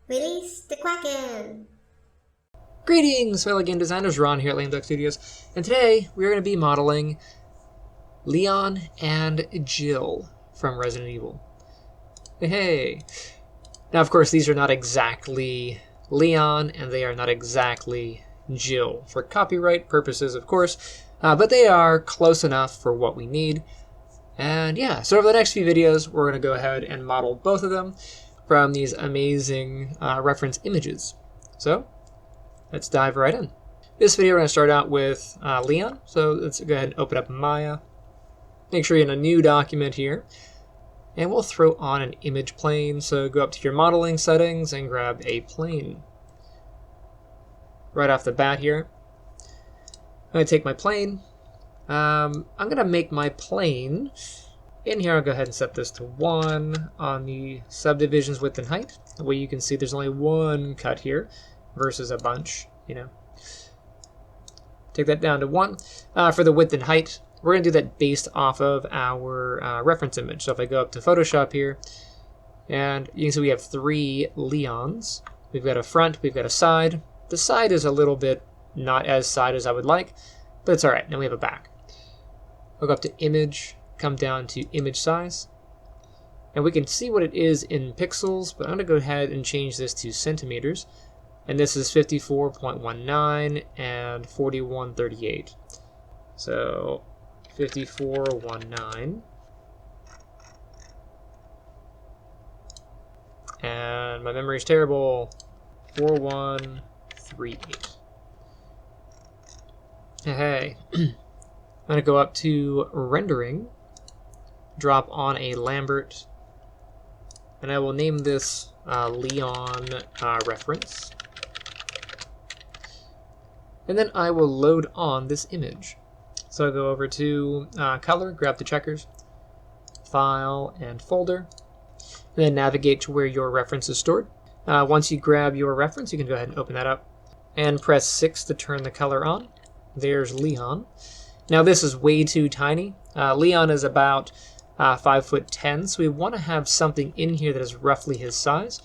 Release the Kraken! Greetings, fellow game designers. Ron here at Lame Duck Studios, and today we're going to be modeling Leon and Jill from Resident Evil. Hey! Now, of course, these are not exactly Leon, and they are not exactly Jill, for copyright purposes, of course, but they are close enough for what we need. And yeah, so over the next few videos, we're going to go ahead and model both of them from these amazing reference images. So, let's dive right in. This video we're going to start out with Leon, so let's go ahead and open up Maya. Make sure you're in a new document here. And we'll throw on an image plane, so go up to your modeling settings and grab a plane. Right off the bat here, I'm going to take my plane. I'm going to make my plane. In here, I'll go ahead and set this to 1 on the subdivisions width and height. The way you can see there's only one cut here versus a bunch, you know. Take that down to 1. For the width and height, we're going to do that based off of our reference image. So if I go up to Photoshop here, and you can see we have 3 Leons. We've got a front, we've got a side. The side is a little bit not as side as I would like, but it's alright. Now we have a back. I'll go up to Image, come down to Image Size. And we can see what it is in pixels, but I'm going to go ahead and change this to centimeters. And this is 54.19 and 4138. So 5419. And my memory is terrible. 4138. Hey. I'm going to go up to Rendering, drop on a Lambert, and I will name this Leon Reference. And then I will load on this image. So I'll go over to Color, grab the checkers, File, and Folder, and then navigate to where your reference is stored. Once you grab your reference, you can go ahead and open that up, and press 6 to turn the color on. There's Leon. Now this is way too tiny. Leon is about 5'10", so we want to have something in here that is roughly his size.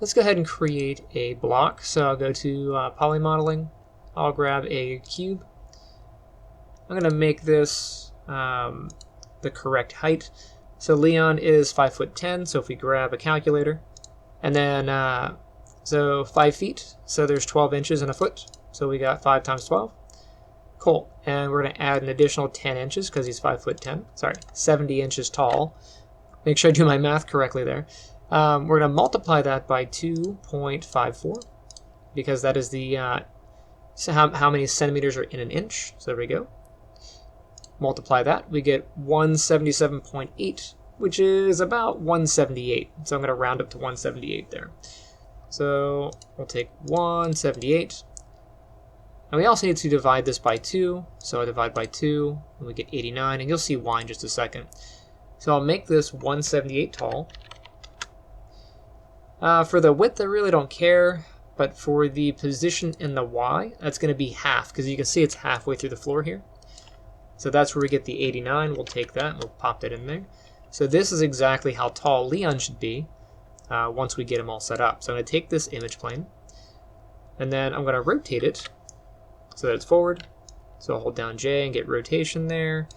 Let's go ahead and create a block. So I'll go to Poly Modeling. I'll grab a cube. I'm going to make this the correct height. So Leon is 5'10", so if we grab a calculator, and then so 5 feet, so there's 12 inches in a foot. So we got 5 times 12. Cool. And we're going to add an additional 10 inches because he's 5'10". Sorry, 70 inches tall. Make sure I do my math correctly there. We're going to multiply that by 2.54 because that is the so how many centimeters are in an inch. So there we go. Multiply that. We get 177.8, which is about 178. So I'm going to round up to 178 there. So we'll take 178. And we also need to divide this by 2, so I divide by 2, and we get 89, and you'll see why in just a second. So I'll make this 178 tall. For the width, I really don't care, but for the position in the Y, that's going to be half, because you can see it's halfway through the floor here. So that's where we get the 89. We'll take that, and we'll pop that in there. So this is exactly how tall Leon should be once we get him all set up. So I'm going to take this image plane, and then I'm going to rotate it so that it's forward. So I'll hold down J and get rotation there.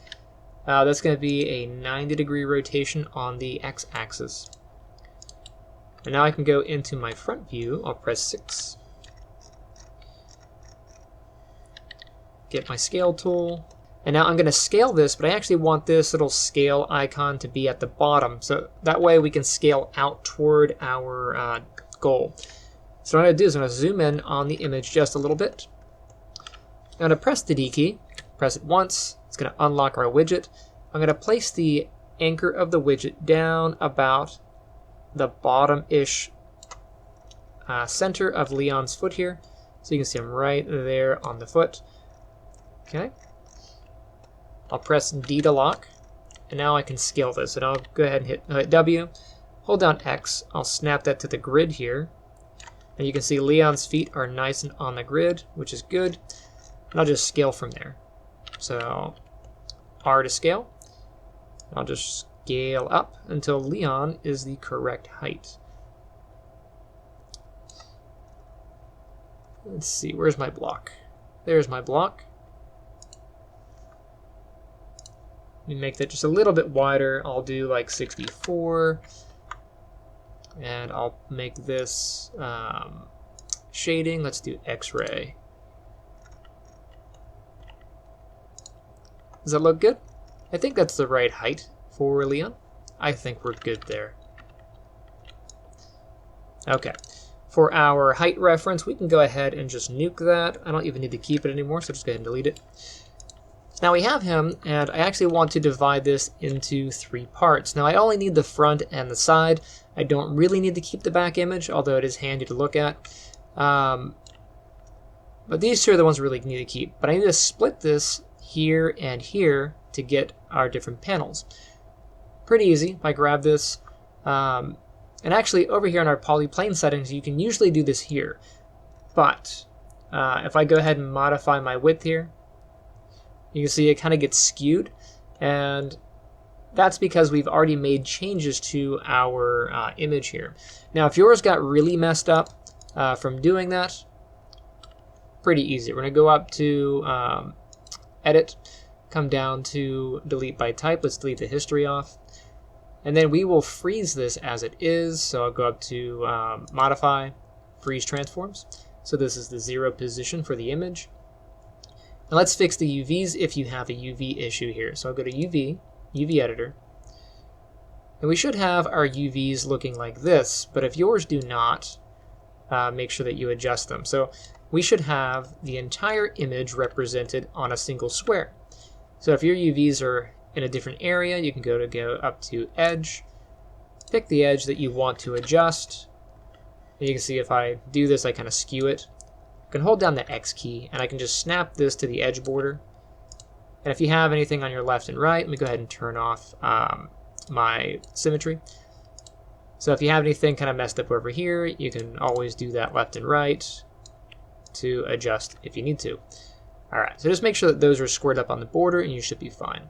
That's going to be a 90-degree rotation on the x-axis. And now I can go into my front view. I'll press 6. Get my scale tool. And now I'm going to scale this, but I actually want this little scale icon to be at the bottom. So that way we can scale out toward our goal. So what I'm going to do is I'm going to zoom in on the image just a little bit. I'm going to press the D key, press it once, it's going to unlock our widget. I'm going to place the anchor of the widget down about the bottom-ish center of Leon's foot here. So you can see him right there on the foot. Okay. I'll press D to lock, and now I can scale this. And I'll go ahead and hit W, hold down X, I'll snap that to the grid here. And you can see Leon's feet are nice and on the grid, which is good. And I'll just scale from there. So R to scale. I'll just scale up until Leon is the correct height. Let's see, where's my block? There's my block. Let me make that just a little bit wider. I'll do like 64. And I'll make this shading. Let's do X-ray. Does that look good? I think that's the right height for Leon. I think we're good there. Okay. For our height reference, we can go ahead and just nuke that. I don't even need to keep it anymore, so just go ahead and delete it. Now we have him, and I actually want to divide this into 3 parts. Now I only need the front and the side. I don't really need to keep the back image, although it is handy to look at. But these 2 are the ones we really need to keep. But I need to split this here and here to get our different panels. Pretty easy. If I grab this, and actually over here in our polyplane settings, you can usually do this here. But if I go ahead and modify my width here, you can see it kind of gets skewed, and that's because we've already made changes to our image here. Now, if yours got really messed up from doing that, pretty easy. We're going to go up to Edit, come down to Delete by Type. Let's delete the history off. And then we will freeze this as it is. So I'll go up to Modify, Freeze Transforms. So this is the 0 position for the image. Now let's fix the UVs if you have a UV issue here. So I'll go to UV Editor. And we should have our UVs looking like this, but if yours do not, make sure that you adjust them. So we should have the entire image represented on a single square. So if your UVs are in a different area, you can go up to Edge, pick the edge that you want to adjust. And you can see if I do this, I kind of skew it. I can hold down the X key, and I can just snap this to the edge border. And if you have anything on your left and right, let me go ahead and turn off my symmetry. So if you have anything kind of messed up over here, you can always do that left and right to adjust if you need to. Alright, so just make sure that those are squared up on the border, and you should be fine.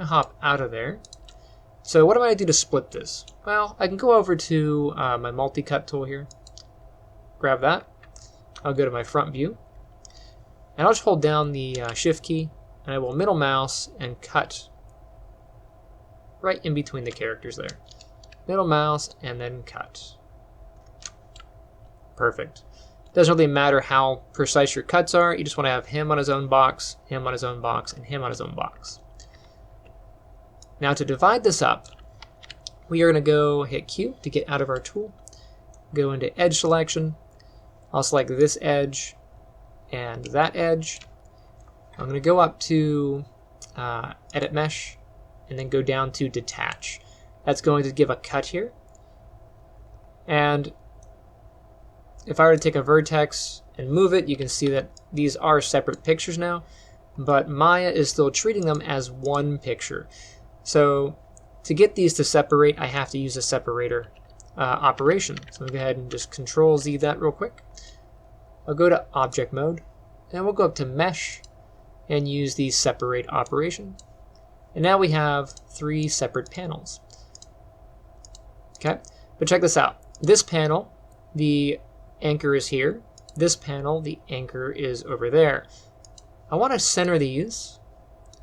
I'll hop out of there. So what am I going to do to split this? Well, I can go over to my multi-cut tool here, grab that. I'll go to my front view, and I'll just hold down the shift key, and I will middle mouse and cut right in between the characters there. Middle mouse and then cut. Perfect. Doesn't really matter how precise your cuts are. You just want to have him on his own box, him on his own box, and him on his own box. Now to divide this up, we are going to go hit Q to get out of our tool. Go into Edge Selection. I'll select this edge and that edge. I'm going to go up to Edit Mesh and then go down to Detach. That's going to give a cut here. And if I were to take a vertex and move it, you can see that these are separate pictures now, but Maya is still treating them as one picture. So to get these to separate, I have to use a separator operation. So I'll go ahead and just Control Z that real quick. I'll go to Object Mode, and we'll go up to Mesh and use the Separate operation. And now we have 3 separate panels. Okay, but check this out. This panel, the anchor is here. This panel, the anchor is over there. I want to center these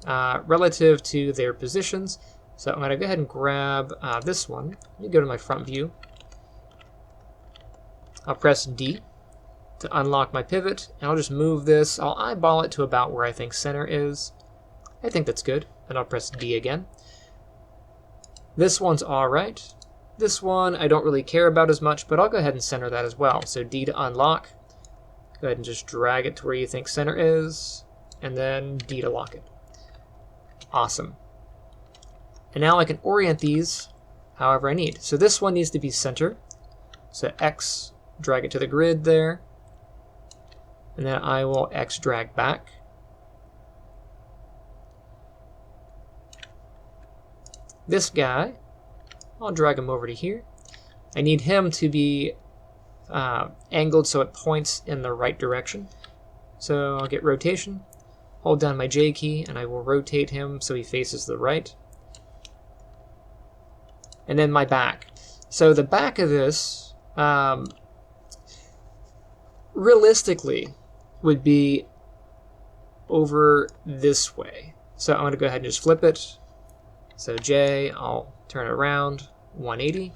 relative to their positions. So I'm going to go ahead and grab this one. Let me go to my front view. I'll press D to unlock my pivot, and I'll just move this. I'll eyeball it to about where I think center is. I think that's good. And I'll press D again. This one's all right. This one I don't really care about as much, but I'll go ahead and center that as well. So D to unlock. Go ahead and just drag it to where you think center is, and then D to lock it. Awesome. And now I can orient these however I need. So this one needs to be center. So X, drag it to the grid there. And then I will X drag back. This guy, I'll drag him over to here. I need him to be angled so it points in the right direction. So I'll get rotation, hold down my J key, and I will rotate him so he faces the right. And then my back. So the back of this, realistically would be over this way. So I'm going to go ahead and just flip it. So J, I'll turn it around 180.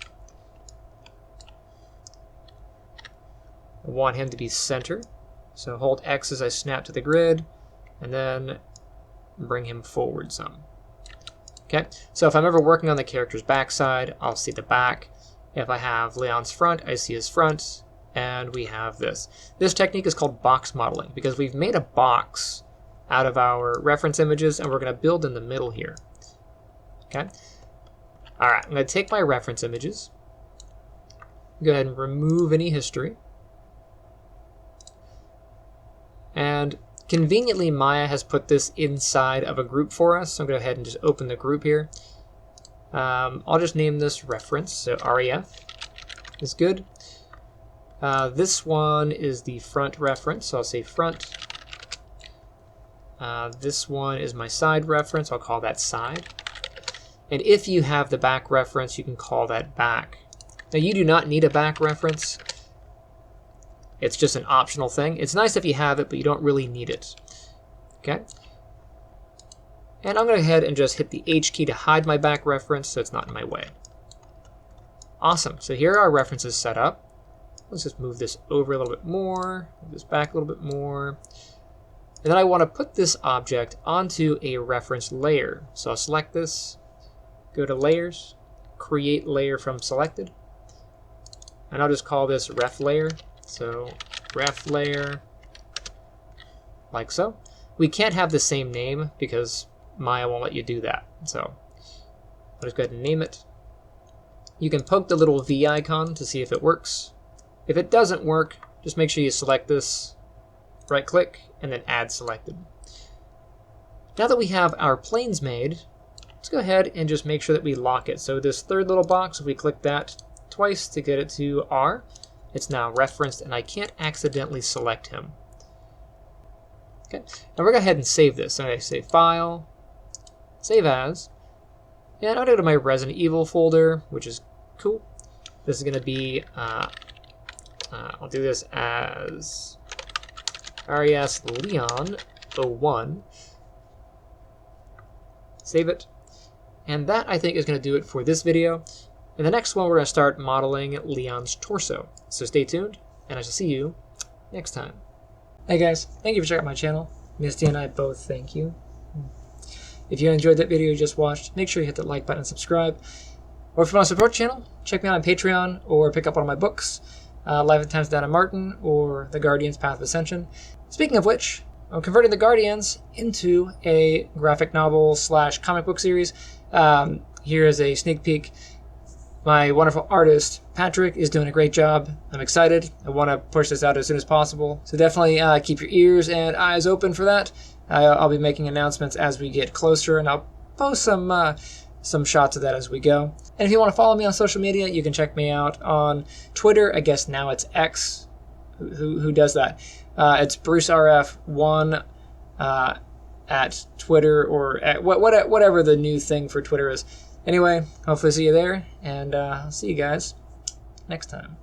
I want him to be center. So hold X as I snap to the grid, and then bring him forward some. Okay, so if I'm ever working on the character's backside, I'll see the back. If I have Leon's front, I see his front, and we have this. This technique is called box modeling because we've made a box out of our reference images, and we're going to build in the middle here. Okay. All right, I'm going to take my reference images, go ahead and remove any history. And conveniently, Maya has put this inside of a group for us. So I'm going to go ahead and just open the group here. I'll just name this reference. So REF is good. This one is the front reference. So I'll say front. This one is my side reference. I'll call that side. And if you have the back reference, you can call that back. Now, you do not need a back reference. It's just an optional thing. It's nice if you have it, but you don't really need it. Okay. And I'm going to go ahead and just hit the H key to hide my back reference so it's not in my way. Awesome. So here are our references set up. Let's just move this over a little bit more, move this back a little bit more. And then I want to put this object onto a reference layer. So I'll select this, go to Layers, Create Layer from Selected. And I'll just call this Ref Layer. So ref layer, like so. We can't have the same name because Maya won't let you do that. So I'll just go ahead and name it. You can poke the little V icon to see if it works. If it doesn't work, just make sure you select this, right click, and then add selected. Now that we have our planes made, let's go ahead and just make sure that we lock it. So this third little box, if we click that twice to get it to R, it's now referenced, and I can't accidentally select him. Okay, now we're going to go ahead and save this. So I say File, Save As, and I'll go to my Resident Evil folder, which is cool. This is going to be, I'll do this as RES Leon 01. Save it. And that, I think, is going to do it for this video. In the next one, we're going to start modeling Leon's torso. So stay tuned, and I shall see you next time. Hey guys, thank you for checking out my channel. Misty and I both thank you. If you enjoyed that video you just watched, make sure you hit that like button and subscribe. Or if you want to support the channel, check me out on Patreon or pick up one of my books, Life and Times Dinah Marton or The Guardian's Path of Ascension. Speaking of which, I'm converting The Guardians into a graphic novel / comic book series. Here is a sneak peek. My wonderful artist, Patrick, is doing a great job. I'm excited. I want to push this out as soon as possible. So definitely keep your ears and eyes open for that. I'll be making announcements as we get closer, and I'll post some shots of that as we go. And if you want to follow me on social media, you can check me out on Twitter. I guess now it's X. Who does that? It's BruceRF1 at Twitter, or at whatever the new thing for Twitter is. Anyway, hopefully see you there, and I'll see you guys next time.